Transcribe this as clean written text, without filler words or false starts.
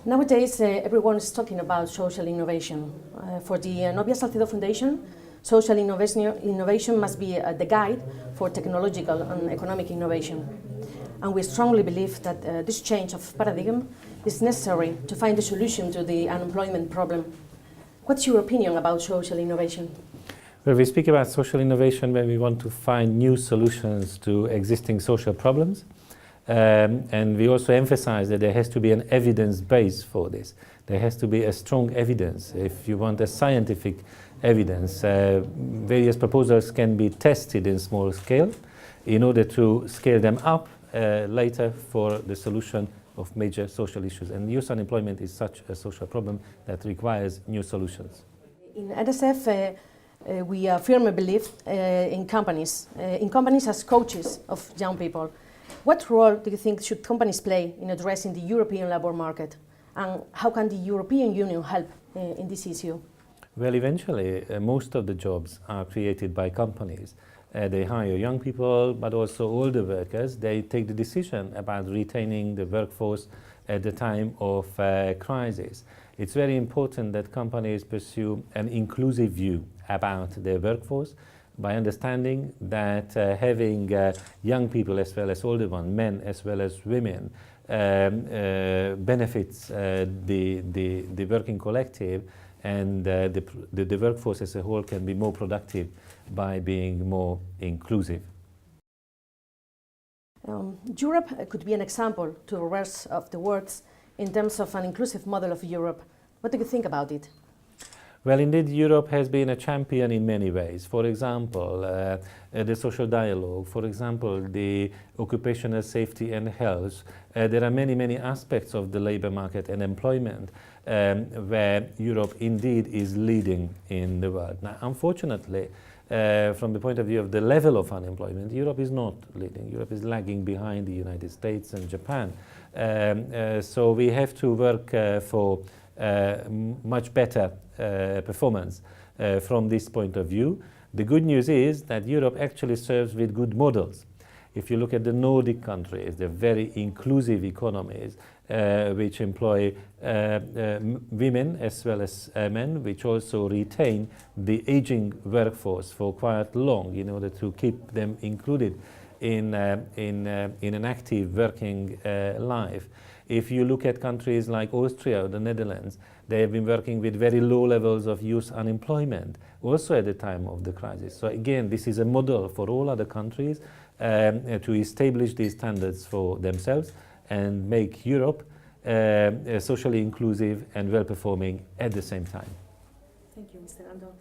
Nowadays, everyone is talking about social innovation. For the Novia Salcedo Foundation, social innovation must be the guide for technological and economic innovation. And we strongly believe that this change of paradigm is necessary to find a solution to the unemployment problem. What's your opinion about social innovation? Well, we speak about social innovation when we want to find new solutions to existing social problems. And we also emphasize that there has to be an evidence base for this. There has to be a strong evidence. If you want a scientific evidence, various proposals can be tested in small scale in order to scale them up later for the solution of major social issues. And youth unemployment is such a social problem that requires new solutions. In NSF, we firmly believe in companies as coaches of young people. What role do you think should companies play in addressing the European labour market? And how can the European Union help in this issue? Well, eventually, most of the jobs are created by companies. They hire young people, but also older workers. They take the decision about retaining the workforce at the time of crisis. It's very important that companies pursue an inclusive view about their workforce by understanding that having young people as well as older ones, men as well as women, benefits the working collective, and the workforce as a whole can be more productive by being more inclusive. Europe could be an example to the rest of the world in terms of an inclusive model of Europe. What do you think about it? Well, indeed, Europe has been a champion in many ways. For example, the social dialogue, for example, the occupational safety and health. There are many, many aspects of the labour market and employment where Europe indeed is leading in the world. Now, unfortunately, from the point of view of the level of unemployment, Europe is not leading. Europe is lagging behind the United States and Japan. So we have to work for much better performance from this point of view. The good news is that Europe actually serves with good models. If you look at the Nordic countries, they're very inclusive economies which employ women as well as men, which also retain the aging workforce for quite long in order to keep them included in an active working life. If you look at countries like Austria or the Netherlands, they have been working with very low levels of youth unemployment, also at the time of the crisis. So again, this is a model for all other countries to establish these standards for themselves and make Europe socially inclusive and well-performing at the same time. Thank you, Mr. Andor.